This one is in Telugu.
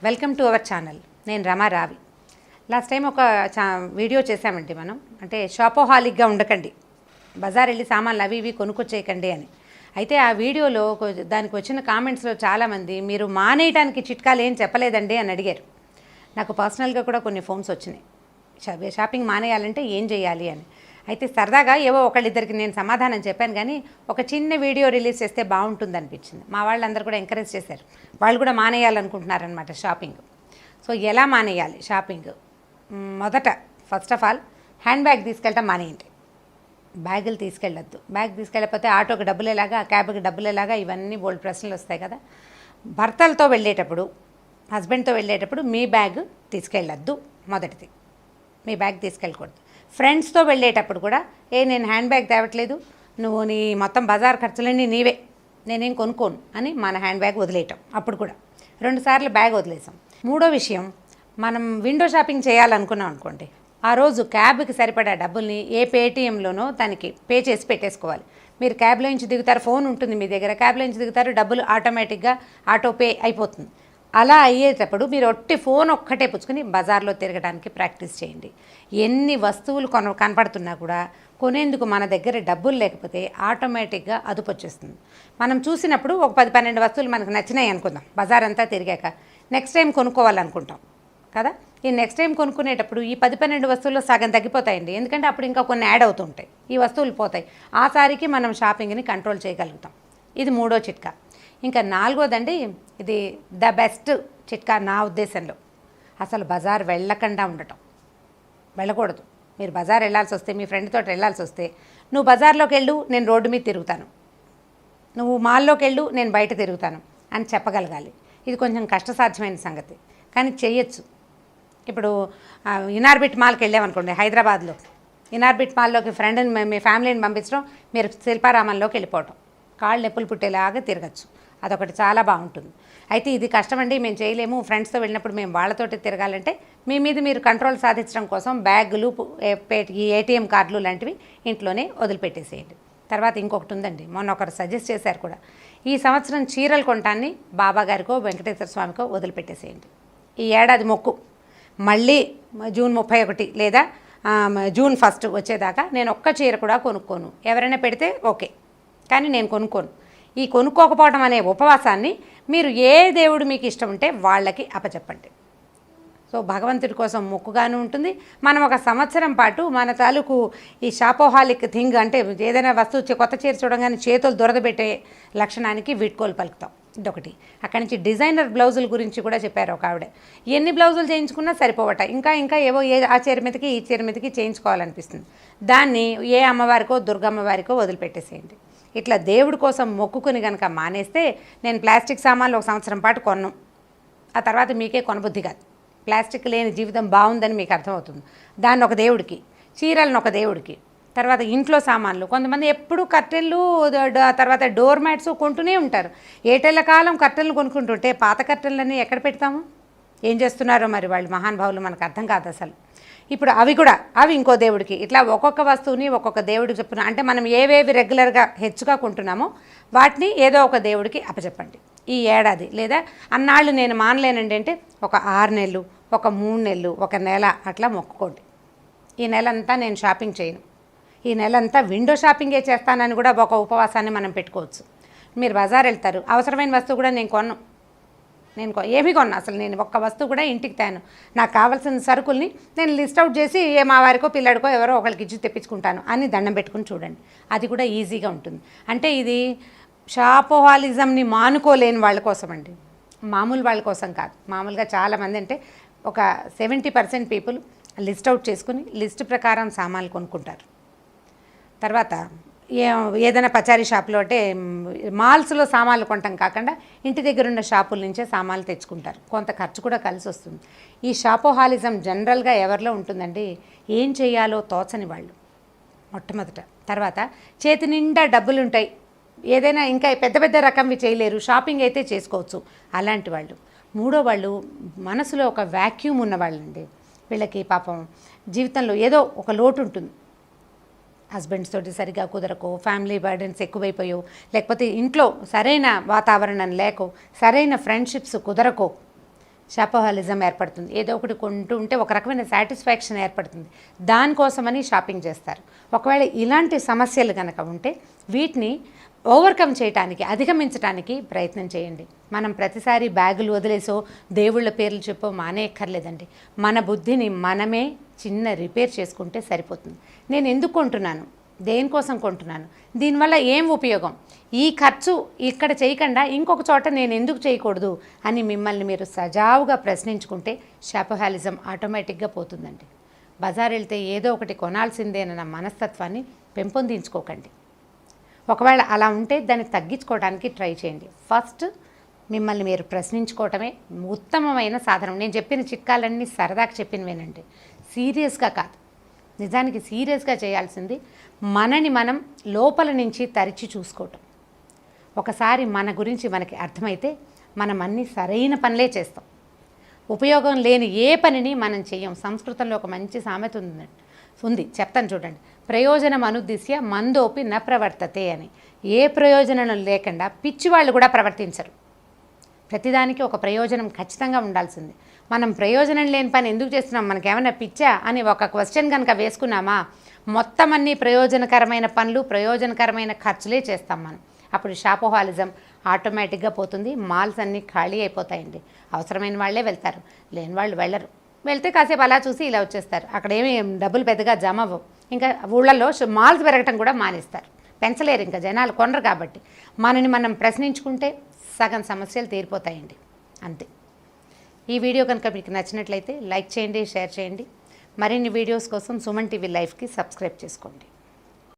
Welcome to our channel. నేను రమా రావి. లాస్ట్ టైం ఒక వీడియో చేశామండి మనం. అంటే షాపోహాలిక్గా ఉండకండి, బజార్ వెళ్ళి సామాన్లు అవి ఇవి కొనుక్కొచ్చేయకండి అని. అయితే ఆ వీడియోలో దానికి వచ్చిన కామెంట్స్లో చాలామంది మీరు మానేయడానికి చిట్కాలు ఏం చెప్పలేదండి అని అడిగారు. నాకు పర్సనల్గా కూడా కొన్ని ఫోన్స్ వచ్చినాయి, షాపింగ్ మానేయాలంటే ఏం చేయాలి అని. అయితే సరదాగా ఏవో ఒకళ్ళిద్దరికి నేను సమాధానం చెప్పాను, కానీ ఒక చిన్న వీడియో రిలీజ్ చేస్తే బాగుంటుంది అనిపించింది. మా వాళ్ళందరూ కూడా ఎంకరేజ్ చేశారు, వాళ్ళు కూడా మానేయాలనుకుంటున్నారనమాట షాపింగ్. సో ఎలా మానేయాలి షాపింగ్? మొదట first of all hand bag తీసుకెళ్ళటం మానేయండి. బ్యాగులు తీసుకెళ్ళొద్దు. బ్యాగ్ తీసుకెళ్ళకపోతే ఆటోకి డబ్బులేలాగా, క్యాబ్కి డబ్బులేలాగా, ఇవన్నీ బోల్డ్ ప్రశ్నలు వస్తాయి కదా. భర్తలతో వెళ్ళేటప్పుడు, హస్బెండ్తో వెళ్ళేటప్పుడు మీ బ్యాగ్ తీసుకెళ్ళొద్దు. మొదటిది, మీ బ్యాగ్ తీసుకెళ్ళకూడదు. ఫ్రెండ్స్తో వెళ్ళేటప్పుడు కూడా నేను హ్యాండ్ బ్యాగ్ తేవట్లేదు, నువ్వు నీ మొత్తం బజార్ ఖర్చులన్నీ నీవే, నేనేం కొనుక్కోను అని మన హ్యాండ్ బ్యాగ్ వదిలేయటం. అప్పుడు కూడా 2 సార్లు బ్యాగ్ వదిలేసాం. మూడో విషయం, మనం విండో షాపింగ్ చేయాలనుకున్నాం అనుకోండి, ఆ రోజు క్యాబ్కి సరిపడా డబ్బుల్ని ఏ పేటీఎంలోనో తనకి పే చేసి పెట్టేసుకోవాలి. మీరు క్యాబ్లో నుంచి దిగుతారు, ఫోన్ ఉంటుంది మీ దగ్గర, క్యాబ్లో నుంచి దిగుతారు, డబ్బులు ఆటోమేటిక్గా ఆటో పే అయిపోతుంది. అలా అయ్యేటప్పుడు మీరు ఒట్టి ఫోన్ ఒక్కటే పుచ్చుకొని బజార్లో తిరగడానికి ప్రాక్టీస్ చేయండి. ఎన్ని వస్తువులు కనపడుతున్నా కూడా కొనేందుకు మన దగ్గర డబ్బులు లేకపోతే ఆటోమేటిక్గా అదుపు వచ్చేస్తుంది. మనం చూసినప్పుడు ఒక 10-12 వస్తువులు మనకు నచ్చినాయి అనుకుందాం, బజార్ అంతా తిరిగాక నెక్స్ట్ టైం కొనుక్కోవాలనుకుంటాం కదా. ఈ నెక్స్ట్ టైం కొనుక్కునేటప్పుడు ఈ 10-12 వస్తువుల్లో సగం తగ్గిపోతాయండి, ఎందుకంటే అప్పుడు ఇంకా కొన్ని యాడ్ అవుతుంటాయి, ఈ వస్తువులు పోతాయి. ఆ సారికి మనం షాపింగ్ని కంట్రోల్ చేయగలుగుతాం. ఇది మూడో చిట్కా. ఇంకా నాలుగోదండి, ఇది ద బెస్ట్ చిట్కా నా ఉద్దేశంలో. అసలు బజార్ వెళ్ళకుండా ఉండటం. వెళ్ళకూడదు. మీరు బజార్ వెళ్ళాల్సి వస్తే, మీ ఫ్రెండ్ తోటి వెళ్ళాల్సి వస్తే, నువ్వు బజార్లోకి వెళ్ళు, నేను రోడ్డు మీద తిరుగుతాను, నువ్వు మాల్లోకి వెళ్ళు, నేను బయట తిరుగుతాను అని చెప్పగలగాలి. ఇది కొంచెం కష్టసాధ్యమైన సంగతి, కానీ చేయొచ్చు. ఇప్పుడు ఇనార్బిట్ మాల్కి వెళ్ళామనుకోండి, హైదరాబాద్లో ఇనార్బిట్ మాల్లోకి ఫ్రెండ్ని, మీ ఫ్యామిలీని పంపించడం, మీరు శిల్పారామంలోకి వెళ్ళిపోవటం, కాళ్ళు నొప్పులు పుట్టేలాగా తిరగచ్చు. అదొకటి చాలా బాగుంటుంది. అయితే ఇది కష్టమండి, మేము చేయలేము, ఫ్రెండ్స్తో వెళ్ళినప్పుడు మేము వాళ్ళతోటి తిరగాలంటే మీ మీద మీరు కంట్రోల్ సాధించడం కోసం బ్యాగులు, ఏటీఎం కార్డులు లాంటివి ఇంట్లోనే వదిలిపెట్టేసేయండి. తర్వాత ఇంకొకటి ఉందండి, మొన్న ఒకరు సజెస్ట్ చేశారు కూడా, ఈ సంవత్సరం చీరలు కొనటాన్ని బాబాగారికో వెంకటేశ్వర స్వామికో వదిలిపెట్టేసేయండి. ఈ ఏడాది మొక్కు, మళ్ళీ జూన్ 31 లేదా జూన్ 1 వచ్చేదాకా నేను ఒక్క చీర కూడా కొనుక్కోను. ఎవరైనా పెడితే ఓకే, కానీ నేను కొనుక్కోను. ఈ కొనుక్కోకపోవడం అనే ఉపవాసాన్ని మీరు ఏ దేవుడు మీకు ఇష్టం ఉంటే వాళ్ళకి అప్పచెప్పండి. సో భగవంతుడి కోసం మొక్కుగాను ఉంటుంది. మనం ఒక సంవత్సరం పాటు మన తాలూకు ఈ షాపోహాలిక్ థింగ్, అంటే ఏదైనా వస్తువు కొత్త చీర చూడగానే చేతులు దురదబెట్టే లక్షణానికి వీడ్కోలు పలుకుతాం. ఇదొకటి. అక్కడి నుంచి డిజైనర్ బ్లౌజుల గురించి కూడా చెప్పారు ఒక ఆవిడ. ఎన్ని బ్లౌజులు చేయించుకున్నా సరిపోవట, ఇంకా ఏవో ఆ చీర మీదకి ఈ చీర మీదకి చేయించుకోవాలనిపిస్తుంది. దాన్ని ఏ అమ్మవారికో దుర్గమ్మవారికో వదిలిపెట్టేసేయండి. ఇట్లా దేవుడి కోసం మొక్కుకుని కనుక మానేస్తే, నేను ప్లాస్టిక్ సామాన్లు ఒక సంవత్సరం పాటు కొన్నాం, ఆ తర్వాత మీకే కొనబుద్ధి కాదు. ప్లాస్టిక్ లేని జీవితం బాగుందని మీకు అర్థమవుతుంది. దాన్ని ఒక దేవుడికి, చీరలను ఒక దేవుడికి, తర్వాత ఇంట్లో సామాన్లు, కొంతమంది ఎప్పుడు కర్టెన్లు, తర్వాత డోర్ మ్యాట్స్ కొంటూనే ఉంటారు. ఏటేళ్ల కాలం కర్టెన్లు కొనుక్కుంటుంటే పాత కర్టెన్లన్నీ ఎక్కడ పెడతాము? ఏం చేస్తున్నారో మరి వాళ్ళు మహానుభావులు, మనకు అర్థం కాదు అసలు. ఇప్పుడు అవి ఇంకో దేవుడికి, ఇట్లా ఒక్కొక్క వస్తువుని ఒక్కొక్క దేవుడికి చెప్పున, అంటే మనం ఏవేవి రెగ్యులర్గా హెచ్చుగా కొంటున్నామో వాటిని ఏదో ఒక దేవుడికి అప్పచెప్పండి ఈ ఏడాది. లేదా అన్నాళ్ళు నేను మానలేనండి అంటే ఒక 6 నెలలు, ఒక 3 నెలలు, ఒక నెల అట్లా మొక్కుకోండి. ఈ నెలంతా నేను షాపింగ్ చేయను, ఈ నెలంతా విండో షాపింగే చేస్తానని కూడా ఒక ఉపవాసాన్ని మనం పెట్టుకోవచ్చు. మీరు బజార్ వెళ్తారు, అవసరమైన వస్తువు కూడా నేను ఏమీ కొన్నా, అసలు నేను ఒక్క వస్తువు కూడా ఇంటికి తేను. నాకు కావాల్సిన సరుకుల్ని నేను లిస్ట్ అవుట్ చేసి మా వారికో పిల్లడికో ఎవరో ఒకరికి ఇచ్చి తెప్పించుకుంటాను అని దండం పెట్టుకుని చూడండి, అది కూడా ఈజీగా ఉంటుంది. అంటే ఇది షాపోహాలిజంని మానుకోలేని వాళ్ళ కోసం అండి, మామూలు వాళ్ళ కోసం కాదు. మామూలుగా చాలామంది, అంటే ఒక 70% పీపుల్ లిస్ట్ అవుట్ చేసుకుని లిస్ట్ ప్రకారం సామాన్లు కొనుక్కుంటారు. తర్వాత ఏదైనా పచారీ షాపులో, అంటే మాల్స్లో సామాన్లు కొనటం కాకుండా ఇంటి దగ్గర ఉన్న షాపుల నుంచే సామాన్లు తెచ్చుకుంటారు. కొంత ఖర్చు కూడా కలిసి వస్తుంది. ఈ షాపోహాలిజం జనరల్గా ఎవరిలో ఉంటుందండి? ఏం చేయాలో తోచని వాళ్ళు మొట్టమొదట. తర్వాత చేతి నిండా డబ్బులు ఉంటాయి, ఏదైనా ఇంకా పెద్ద రకంవి చేయలేరు, షాపింగ్ అయితే చేసుకోవచ్చు, అలాంటి వాళ్ళు. మూడో వాళ్ళు మనసులో ఒక వ్యాక్యూమ్ ఉన్నవాళ్ళండి. వీళ్ళకి పాపం జీవితంలో ఏదో ఒక లోటు ఉంటుంది. హస్బెండ్స్ తోటి సరిగా కుదరకో, ఫ్యామిలీ బర్డెన్స్ ఎక్కువైపోయో, లేకపోతే ఇంట్లో సరైన వాతావరణం లేకో, సరైన ఫ్రెండ్షిప్స్ కుదరకో, షాపోహాలిజం ఏర్పడుతుంది. ఏదో ఒకటి కొంటూ ఉంటే ఒక రకమైన సాటిస్ఫాక్షన్ ఏర్పడుతుంది. దానికోసమని షాపింగ్ చేస్తారు. ఒకవేళ ఇలాంటి సమస్యలు కనుక ఉంటే వీటిని ఓవర్కమ్ చేయడానికి, అధిగమించడానికి ప్రయత్నం చేయండి. మనం ప్రతిసారి బ్యాగులు వదిలేసో దేవుళ్ళ పేర్లు చెప్పో మానేయక్కర్లేదండి. మన బుద్ధిని మనమే చిన్న రిపేర్ చేసుకుంటే సరిపోతుంది. నేను ఎందుకు కొంటున్నాను, దేనికోసం కొంటున్నాను, దీనివల్ల ఏం ఉపయోగం, ఈ ఖర్చు ఇక్కడ చేయకుండా ఇంకొక చోట నేను ఎందుకు చేయకూడదు అని మిమ్మల్ని మీరు సజావుగా ప్రశ్నించుకుంటే షాపోహాలిజం ఆటోమేటిక్గా పోతుందండి. బజార్ వెళ్తే ఏదో ఒకటి కొనాల్సిందేనన్న మనస్తత్వాన్ని పెంపొందించుకోకండి. ఒకవేళ అలా ఉంటే దాన్ని తగ్గించుకోవడానికి ట్రై చేయండి. ఫస్ట్ మిమ్మల్ని మీరు ప్రశ్నించుకోవటమే ఉత్తమమైన సాధనం. నేను చెప్పిన చిట్కాలన్నీ సరదాగా చెప్పినవేనండి, సీరియస్గా కాదు. నిజానికి సీరియస్గా చేయాల్సింది మనని మనం లోపల నుంచి తరిచి చూసుకోవటం. ఒకసారి మన గురించి మనకి అర్థమైతే మనం అన్నీ సరైన పనులే చేస్తాం. ఉపయోగం లేని ఏ పనిని మనం చెయ్యం. సంస్కృతంలో ఒక మంచి సామెత ఉంది, చెప్తాను చూడండి. ప్రయోజనం అనుద్దిశ్య మందోపి న ప్రవర్తతే అని. ఏ ప్రయోజనం లేకుండా పిచ్చివాళ్ళు కూడా ప్రవర్తించరు. ప్రతిదానికి ఒక ప్రయోజనం ఖచ్చితంగా ఉండాల్సింది. మనం ప్రయోజనం లేని పని ఎందుకు చేస్తున్నాం, మనకేమైనా పిచ్చా అని ఒక క్వశ్చన్ కనుక వేసుకున్నామా, మొత్తం అన్ని ప్రయోజనకరమైన పనులు, ప్రయోజనకరమైన ఖర్చులే చేస్తాం మనం. అప్పుడు షాపోహాలిజం ఆటోమేటిక్గా పోతుంది. మాల్స్ అన్నీ ఖాళీ అయిపోతాయండి. అవసరమైన వాళ్ళే వెళ్తారు, లేని వాళ్ళు వెళ్ళరు. వెళ్తే కాసేపు అలా చూసి ఇలా వచ్చేస్తారు. అక్కడ ఏమి డబ్బులు పెద్దగా జమ అవ్వవు. ఇంకా ఊళ్ళల్లో మాల్స్ పెరగటం కూడా మానేస్తారు, పెంచలేరు, ఇంకా జనాలు కొనరు. కాబట్టి మనని మనం ప్రశ్నించుకుంటే సగం సమస్యలు తీరిపోతాయండి. అంతే. ఈ వీడియో కనుక మీకు నచ్చినట్లయితే లైక్ చేయండి, షేర్ చేయండి. మరిన్ని వీడియోస్ కోసం సుమన్ టీవీ లైవ్కి సబ్స్క్రైబ్ చేసుకోండి.